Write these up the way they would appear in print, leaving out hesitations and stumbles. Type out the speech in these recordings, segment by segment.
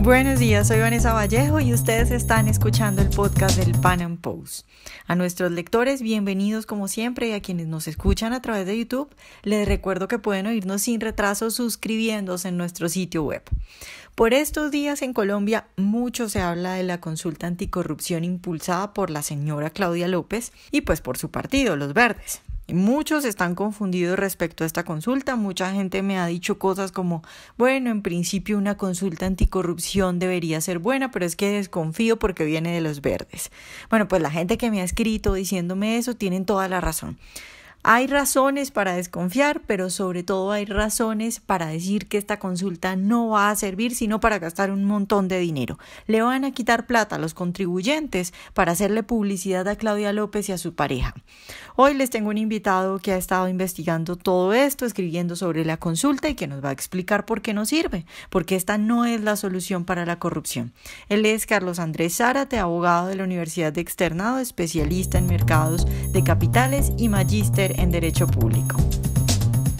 Buenos días, soy Vanessa Vallejo y ustedes están escuchando el podcast del Pan Am Post. A nuestros lectores, bienvenidos como siempre, y a quienes nos escuchan a través de YouTube, les recuerdo que pueden oírnos sin retraso suscribiéndose en nuestro sitio web. Por estos días en Colombia mucho se habla de la consulta anticorrupción impulsada por la señora Claudia López y pues por su partido, Los Verdes. Muchos están confundidos respecto a esta consulta. Mucha gente me ha dicho cosas como, bueno, en principio una consulta anticorrupción debería ser buena, pero es que desconfío porque viene de Los Verdes. Bueno, pues la gente que me ha escrito diciéndome eso tienen toda la razón. Hay razones para desconfiar, pero sobre todo hay razones para decir que esta consulta no va a servir sino para gastar un montón de dinero. Le van a quitar plata a los contribuyentes para hacerle publicidad a Claudia López y a su pareja. Hoy les tengo un invitado que ha estado investigando todo esto, escribiendo sobre la consulta y que nos va a explicar por qué no sirve, porque esta no es la solución para la corrupción. Él es Carlos Andrés Zárate, abogado de la Universidad de Externado, especialista en mercados de capitales y magíster en Derecho Público.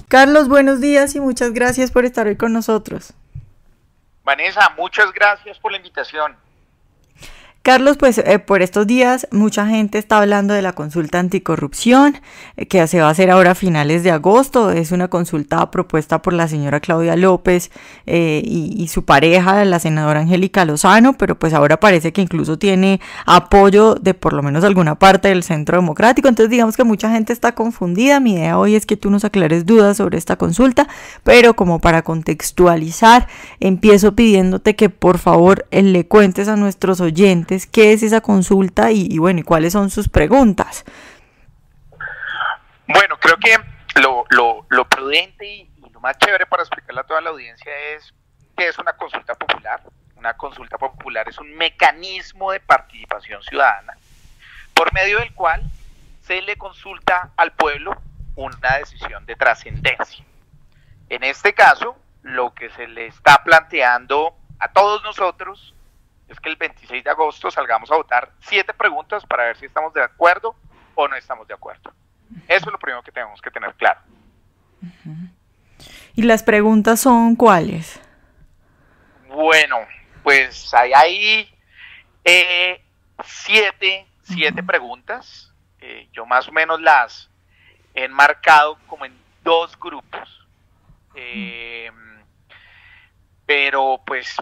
Carlos, buenos días y muchas gracias por estar hoy con nosotros. Vanessa, muchas gracias por la invitación. Carlos, pues por estos días mucha gente está hablando de la consulta anticorrupción que se va a hacer ahora a finales de agosto. Es una consulta propuesta por la señora Claudia López y su pareja, la senadora Angélica Lozano, pero pues ahora parece que incluso tiene apoyo de por lo menos alguna parte del Centro Democrático. Entonces digamos que mucha gente está confundida. Mi idea hoy es que tú nos aclares dudas sobre esta consulta, pero como para contextualizar, empiezo pidiéndote que por favor le cuentes a nuestros oyentes qué es esa consulta y bueno, y cuáles son sus preguntas. Bueno, creo que lo prudente y lo más chévere para explicarle a toda la audiencia es que es una consulta popular. Una consulta popular es un mecanismo de participación ciudadana por medio del cual se le consulta al pueblo una decisión de trascendencia. En este caso, lo que se le está planteando a todos nosotros es que el 26 de agosto salgamos a votar 7 preguntas para ver si estamos de acuerdo o no estamos de acuerdo. Eso es lo primero que tenemos que tener claro. ¿Y las preguntas son cuáles? Bueno, pues hay 7 preguntas. Yo más o menos las he enmarcado como en 2 grupos. Pero pues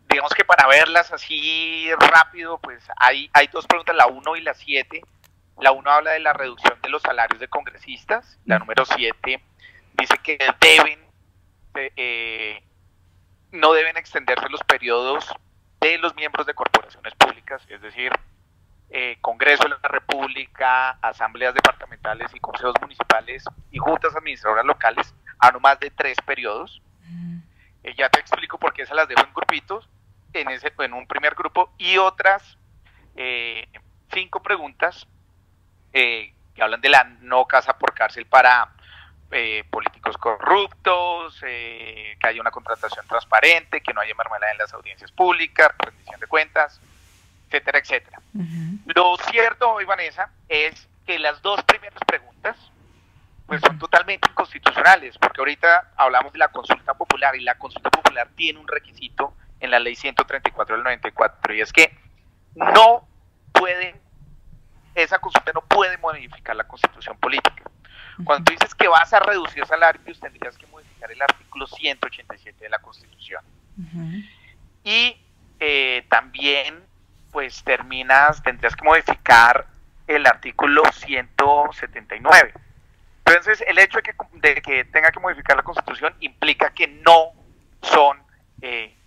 digamos que para verlas así rápido, pues hay 2 preguntas, la 1 y la 7. La 1 habla de la reducción de los salarios de congresistas. La número 7 dice que no deben extenderse los periodos de los miembros de corporaciones públicas, es decir, Congreso de la República, asambleas departamentales y consejos municipales y juntas administradoras locales, a no más de 3 periodos. Ya te explico por qué se las dejo en grupitos, en un primer grupo, y otras 5 preguntas que hablan de la no casa por cárcel para políticos corruptos, que haya una contratación transparente, que no haya mermelada en las audiencias públicas, rendición de cuentas, etcétera, etcétera. Lo cierto hoy, Vanessa, es que las 2 primeras preguntas pues son totalmente inconstitucionales, porque ahorita hablamos de la consulta popular y la consulta popular tiene un requisito en la ley 134 del 94, y es que esa consulta no puede modificar la constitución política. Cuando tú dices que vas a reducir salarios, tendrías que modificar el artículo 187 de la Constitución. Y también pues tendrías que modificar el artículo 179. Entonces, el hecho de que tenga que modificar la Constitución implica que no son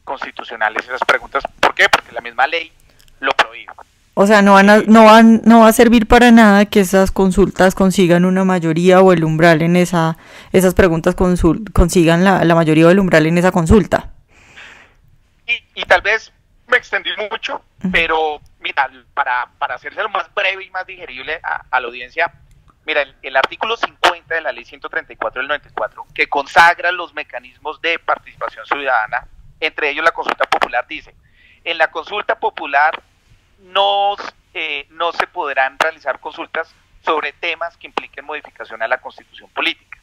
constitucionales esas preguntas. ¿Por qué? Porque la misma ley lo prohíbe. O sea, no va a servir para nada que esas consultas consigan una mayoría o el umbral en esas preguntas consigan la mayoría o el umbral en esa consulta. Y tal vez me extendí mucho, pero mira, para hacérselo más breve y más digerible a la audiencia, mira, el artículo 50 de la ley 134 del 94, que consagra los mecanismos de participación ciudadana, entre ellos la consulta popular, dice: en la consulta popular no se podrán realizar consultas sobre temas que impliquen modificación a la Constitución política.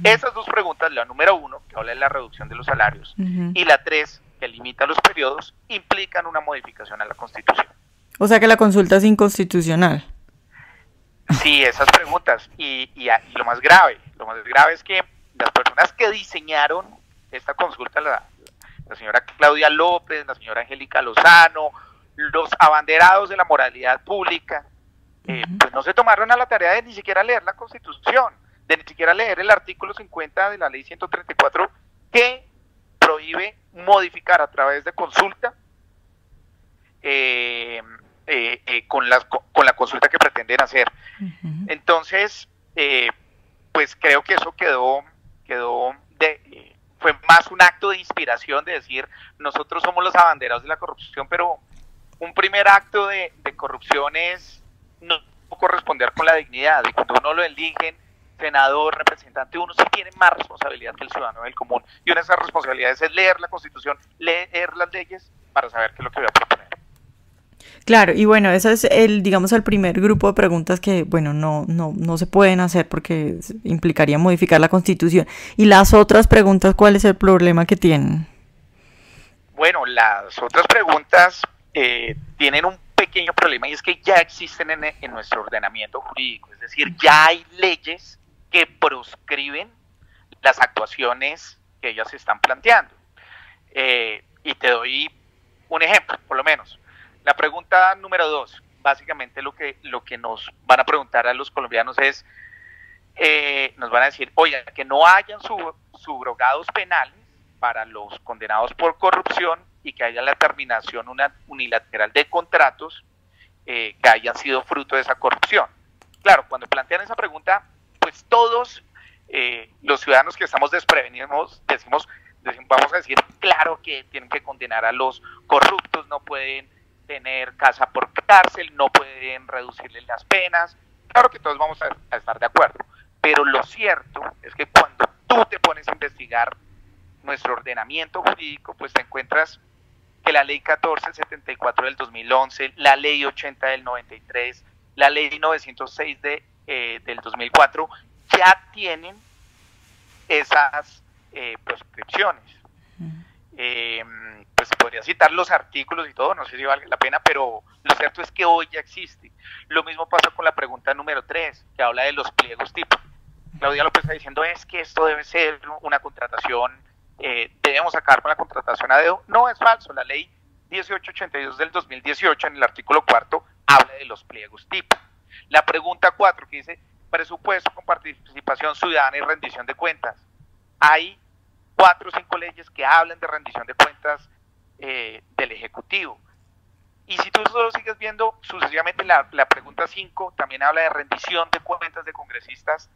Esas 2 preguntas, la número 1, que habla de la reducción de los salarios, y la 3, que que limita los periodos implican una modificación a la Constitución. O sea que la consulta es inconstitucional. Sí, esas preguntas. Y lo más grave es que las personas que diseñaron esta consulta, la señora Claudia López, la señora Angélica Lozano, los abanderados de la moralidad pública, pues no se tomaron a la tarea de ni siquiera leer la Constitución, de ni siquiera leer el artículo 50 de la ley 134 que prohíbe modificar a través de consulta con la consulta que pretenden hacer. Entonces, pues creo que eso fue más un acto de inspiración de decir, nosotros somos los abanderados de la corrupción, pero un primer acto de corrupción es no corresponder con la dignidad, y cuando uno lo eligen senador, representante, uno sí tiene más responsabilidad que el ciudadano del común, y una de esas responsabilidades es leer la Constitución, leer las leyes para saber qué es lo que voy a proponer. Claro, y bueno, ese es digamos, el primer grupo de preguntas que, bueno, no se pueden hacer porque implicaría modificar la Constitución. Y las otras preguntas, ¿cuál es el problema que tienen? Bueno, las otras preguntas tienen un pequeño problema, y es que ya existen en nuestro ordenamiento jurídico, es decir, ya hay leyes que proscriben las actuaciones que ellas se están planteando. Y te doy un ejemplo, por lo menos. La pregunta número 2, básicamente lo que nos van a preguntar a los colombianos es, nos van a decir, oye, que no hayan subrogados penales para los condenados por corrupción y que haya la terminación unilateral de contratos que hayan sido fruto de esa corrupción. Claro, cuando plantean esa pregunta, pues todos los ciudadanos que estamos desprevenidos decimos, vamos a decir, claro que tienen que condenar a los corruptos, no pueden tener casa por cárcel, no pueden reducirles las penas. Claro que todos vamos a estar de acuerdo, pero lo cierto es que cuando tú te pones a investigar nuestro ordenamiento jurídico, pues te encuentras que la ley 1474 del 2011, la ley 80 del 93, la ley 906 del 2004 ya tienen esas proscripciones. Pues podría citar los artículos y todo, no sé si vale la pena, pero lo cierto es que hoy ya existe. Lo mismo pasa con la pregunta número 3, que habla de los pliegos tipo. Claudia López está diciendo, es que esto debe ser una contratación, debemos acabar con la contratación a dedo. No, es falso. La ley 1882 del 2018, en el artículo 4, habla de los pliegos tipo. La pregunta 4, que dice, presupuesto con participación ciudadana y rendición de cuentas. Hay 4 o 5 leyes que hablan de rendición de cuentas del Ejecutivo. Y si tú solo sigues viendo sucesivamente la pregunta 5, también habla de rendición de cuentas de congresistas.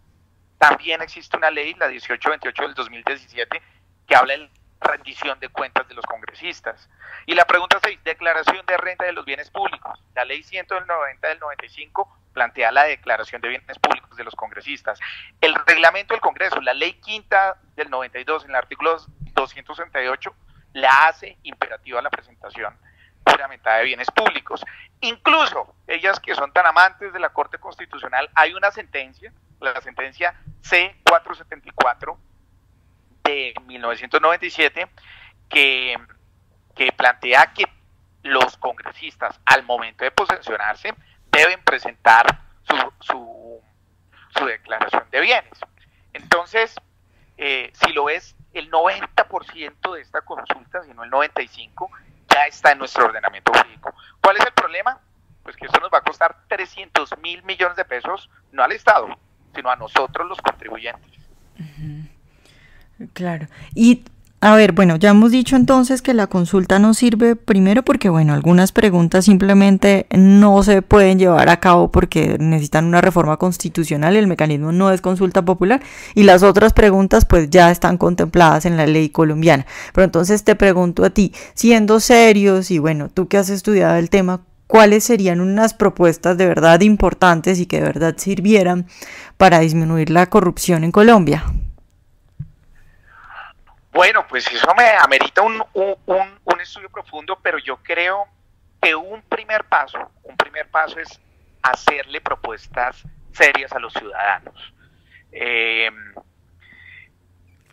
También existe una ley, la 1828 del 2017, que habla de rendición de cuentas de los congresistas. Y la pregunta 6, declaración de renta de los bienes públicos. La ley 190 del 95 plantea la declaración de bienes públicos de los congresistas. El reglamento del Congreso, la ley quinta del 92, en el artículo 268, la hace imperativa la presentación juramentada de bienes públicos. Incluso ellas que son tan amantes de la Corte Constitucional, hay una sentencia, la sentencia C474 de 1997, que plantea que los congresistas al momento de posesionarse deben presentar su declaración de bienes. Entonces, si lo ves, el 90% de esta consulta, si no el 95%, ya está en nuestro ordenamiento jurídico. ¿Cuál es el problema? Pues que esto nos va a costar 300.000 millones de pesos, no al Estado, sino a nosotros los contribuyentes. Claro. Y a ver, bueno, ya hemos dicho entonces que la consulta no sirve primero porque, bueno, algunas preguntas simplemente no se pueden llevar a cabo porque necesitan una reforma constitucional, el mecanismo no es consulta popular, y las otras preguntas pues ya están contempladas en la ley colombiana. Pero entonces te pregunto a ti, siendo serios y bueno, tú que has estudiado el tema, ¿cuáles serían unas propuestas de verdad importantes y que de verdad sirvieran para disminuir la corrupción en Colombia? Bueno, pues eso me amerita un estudio profundo, pero yo creo que un primer paso es hacerle propuestas serias a los ciudadanos.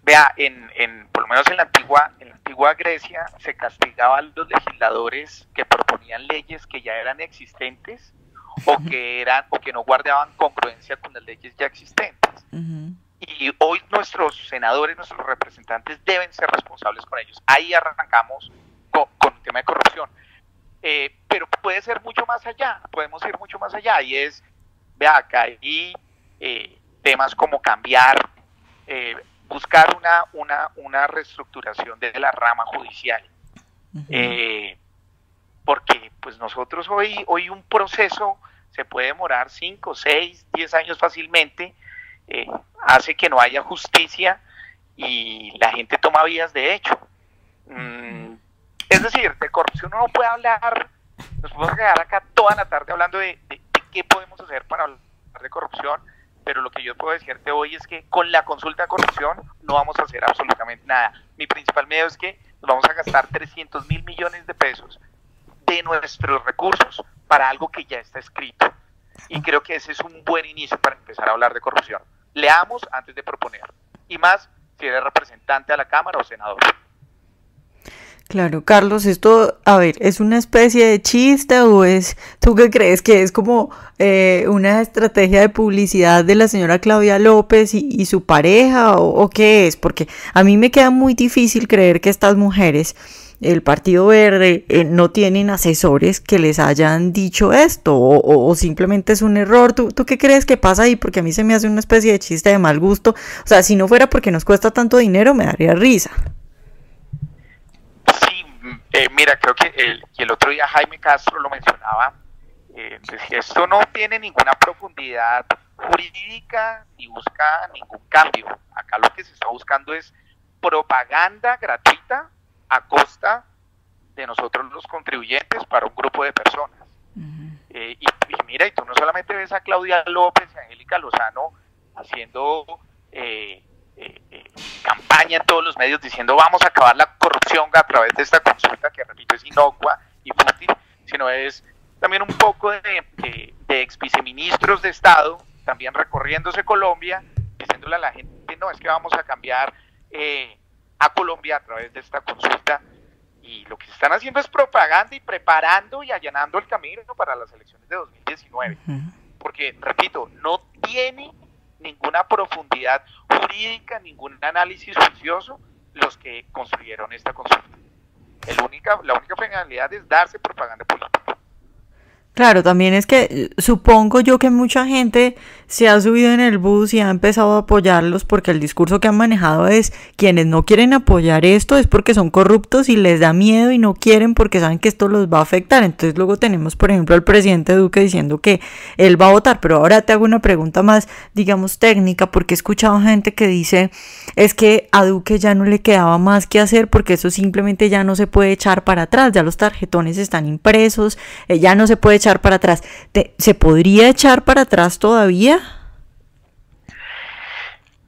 vea, por lo menos en la antigua Grecia se castigaba a los legisladores que proponían leyes que ya eran existentes o que no guardaban congruencia con las leyes ya existentes. Y hoy nuestros senadores, nuestros representantes deben ser responsables con ellos. Ahí arrancamos con un tema de corrupción. Pero puede ser mucho más allá, podemos ir mucho más allá, y es, vea, acá hay temas como cambiar, buscar una reestructuración de la rama judicial. Porque pues nosotros hoy un proceso se puede demorar 5, 6, 10 años fácilmente, hace que no haya justicia y la gente toma vías de hecho. Es decir, de corrupción uno no puede hablar, nos podemos quedar acá toda la tarde hablando de qué podemos hacer para hablar de corrupción, pero lo que yo puedo decirte hoy es que con la consulta de corrupción no vamos a hacer absolutamente nada. Mi principal miedo es que nos vamos a gastar 300.000 millones de pesos de nuestros recursos para algo que ya está escrito. Y creo que ese es un buen inicio para empezar a hablar de corrupción. Leamos antes de proponer. Y más si eres representante a la Cámara o senador. Claro, Carlos, esto, a ver, ¿es una especie de chiste o tú qué crees que es como una estrategia de publicidad de la señora Claudia López y su pareja o qué es? Porque a mí me queda muy difícil creer que estas mujeres, el Partido Verde, no tienen asesores que les hayan dicho esto o simplemente es un error. ¿Tú qué crees que pasa ahí? Porque a mí se me hace una especie de chiste de mal gusto. O sea, si no fuera porque nos cuesta tanto dinero, me daría risa. Mira, creo que el otro día Jaime Castro lo mencionaba, decía, esto no tiene ninguna profundidad jurídica ni busca ningún cambio. Acá lo que se está buscando es propaganda gratuita a costa de nosotros los contribuyentes para un grupo de personas. Y mira, y tú no solamente ves a Claudia López y a Angélica Lozano haciendo campaña en todos los medios diciendo vamos a acabar la corrupción a través de esta consulta que repito es inocua y fútil, sino es también un poco de ex viceministros de Estado también recorriéndose Colombia diciéndole a la gente no, es que vamos a cambiar a Colombia a través de esta consulta, y lo que se están haciendo es propaganda y preparando y allanando el camino para las elecciones de 2019, porque repito, no tiene ninguna profundidad jurídica, ningún análisis juicioso los que construyeron esta consulta. La única finalidad es darse propaganda política. Claro, también es que supongo yo que mucha gente se ha subido en el bus y ha empezado a apoyarlos porque el discurso que han manejado es quienes no quieren apoyar esto es porque son corruptos y les da miedo y no quieren porque saben que esto los va a afectar. Entonces luego tenemos, por ejemplo, al presidente Duque diciendo que él va a votar, pero ahora te hago una pregunta más, digamos, técnica, porque he escuchado gente que dice es que a Duque ya no le quedaba más que hacer porque eso simplemente ya no se puede echar para atrás, ya los tarjetones están impresos, ya no se puede echar para atrás. ¿Se podría echar para atrás todavía?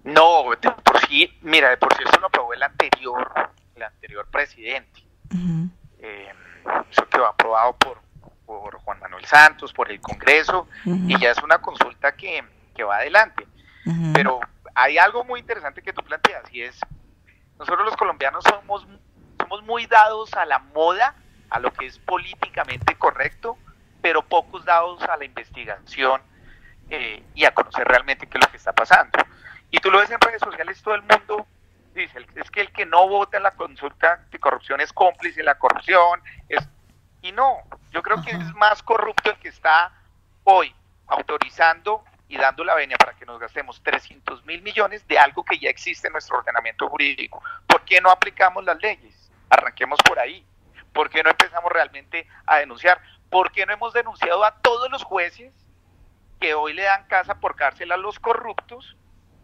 No, de por sí, mira, de por sí eso lo aprobó el anterior presidente. Eso quedó aprobado por Juan Manuel Santos, por el Congreso, y ya es una consulta que va adelante. Pero hay algo muy interesante que tú planteas, y es, nosotros los colombianos somos muy dados a la moda, a lo que es políticamente correcto, pero pocos dados a la investigación y a conocer realmente qué es lo que está pasando. Y tú lo ves en redes sociales, todo el mundo dice, es que el que no vota en la consulta de corrupción es cómplice de la corrupción, y no, yo creo que es más corrupto el que está hoy autorizando y dando la venia para que nos gastemos 300.000 millones de algo que ya existe en nuestro ordenamiento jurídico. ¿Por qué no aplicamos las leyes? Arranquemos por ahí. ¿Por qué no empezamos realmente a denunciar? ¿Por qué no hemos denunciado a todos los jueces que hoy le dan casa por cárcel a los corruptos?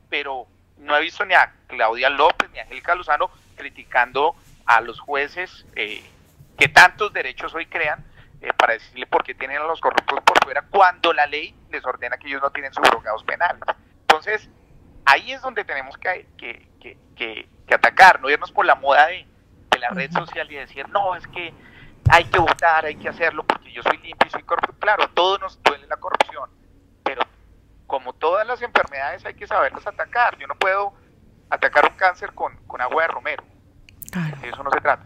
Pero no he visto ni a Claudia López ni a Angélica Lozano criticando a los jueces que tantos derechos hoy crean para decirle por qué tienen a los corruptos por fuera cuando la ley les ordena que ellos no tienen subrogados penales. Entonces, ahí es donde tenemos que atacar, no irnos por la moda de la red social y decir, no, es que hay que votar, hay que hacerlo porque yo soy limpio y soy corrupto. Claro, a todos nos duele la corrupción, pero como todas las enfermedades hay que saberlas atacar. Yo no puedo atacar un cáncer con agua de romero. Claro. De eso no se trata.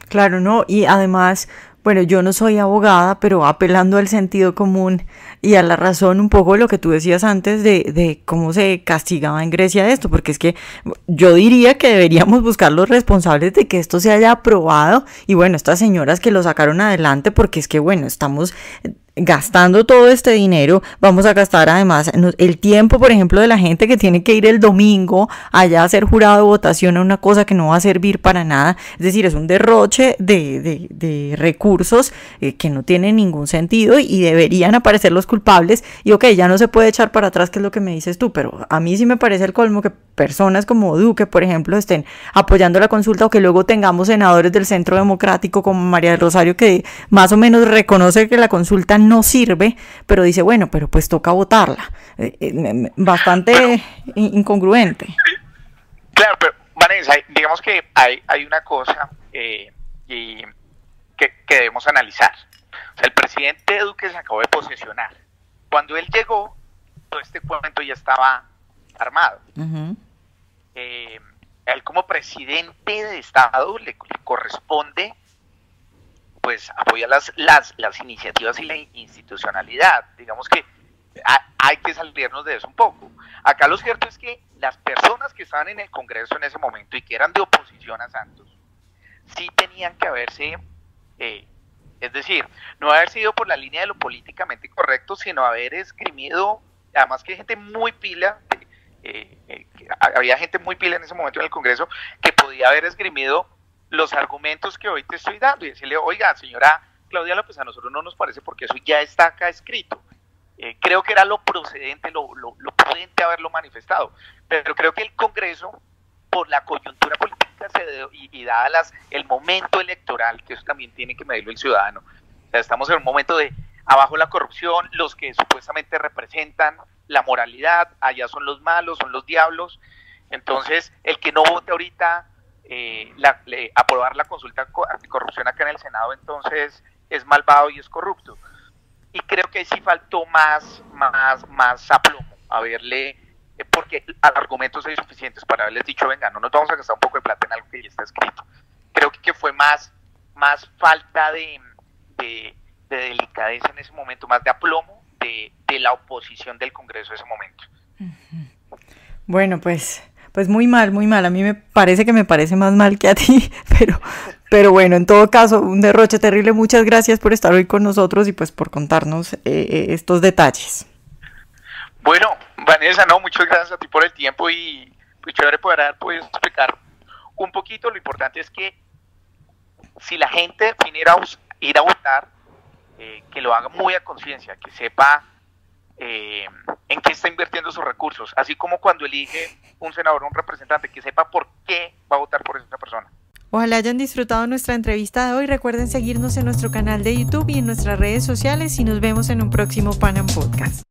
Claro, no, y además, bueno, yo no soy abogada, pero apelando al sentido común y a la razón, un poco lo que tú decías antes de cómo se castigaba en Grecia esto, porque es que yo diría que deberíamos buscar los responsables de que esto se haya aprobado, y bueno, estas señoras que lo sacaron adelante, porque es que bueno, estamos gastando todo este dinero, vamos a gastar además el tiempo, por ejemplo, de la gente que tiene que ir el domingo allá a hacer jurado de votación a una cosa que no va a servir para nada. Es decir, es un derroche de recursos que no tiene ningún sentido, y deberían aparecer los culpables. Y ok, ya no se puede echar para atrás, que es lo que me dices tú, pero a mí sí me parece el colmo que personas como Duque, por ejemplo, estén apoyando la consulta, o que luego tengamos senadores del Centro Democrático como María del Rosario, que más o menos reconoce que la consulta no sirve, pero dice, bueno, pero pues toca votarla. Bastante incongruente. Claro, pero Vanessa, digamos que hay una cosa y que debemos analizar. O sea, el presidente Duque se acabó de posesionar. Cuando él llegó, todo este cuento ya estaba armado. Uh-huh. Él como presidente de Estado le corresponde pues apoyar las iniciativas y la institucionalidad. Digamos que hay que salirnos de eso un poco. Acá lo cierto es que las personas que estaban en el Congreso en ese momento y que eran de oposición a Santos, sí tenían que haberse, es decir, no haber sido por la línea de lo políticamente correcto, sino haber esgrimido, además que hay gente muy pila, había gente muy pila en ese momento en el Congreso que podía haber esgrimido los argumentos que hoy te estoy dando y decirle, oiga, señora Claudia López, a nosotros no nos parece porque eso ya está acá escrito. Creo que era lo procedente, lo prudente haberlo manifestado, pero creo que el Congreso, por la coyuntura política y dada el momento electoral, que eso también tiene que medirlo el ciudadano, o sea, estamos en un momento de abajo la corrupción, los que supuestamente representan la moralidad, allá son los malos, son los diablos, entonces el que no vote ahorita aprobar la consulta anticorrupción acá en el Senado, entonces es malvado y es corrupto. Y creo que sí faltó más aplomo, porque argumentos hay suficientes para haberles dicho, venga, no nos vamos a gastar un poco de plata en algo que ya está escrito. Creo que fue más falta de delicadeza en ese momento, más de aplomo de la oposición del Congreso en ese momento. Bueno, pues muy mal, muy mal. A mí me parece más mal que a ti, pero bueno, en todo caso, un derroche terrible. Muchas gracias por estar hoy con nosotros y pues por contarnos estos detalles. Bueno, Vanessa, muchas gracias a ti por el tiempo y pues chévere poder haber podido explicar un poquito. Lo importante es que si la gente viniera a ir a votar, que lo haga muy a conciencia, que sepa en qué está invirtiendo sus recursos, así como cuando elige un senador o un representante, que sepa por qué va a votar por esa persona. Ojalá hayan disfrutado nuestra entrevista de hoy. Recuerden seguirnos en nuestro canal de YouTube y en nuestras redes sociales, y nos vemos en un próximo Pan Am Podcast.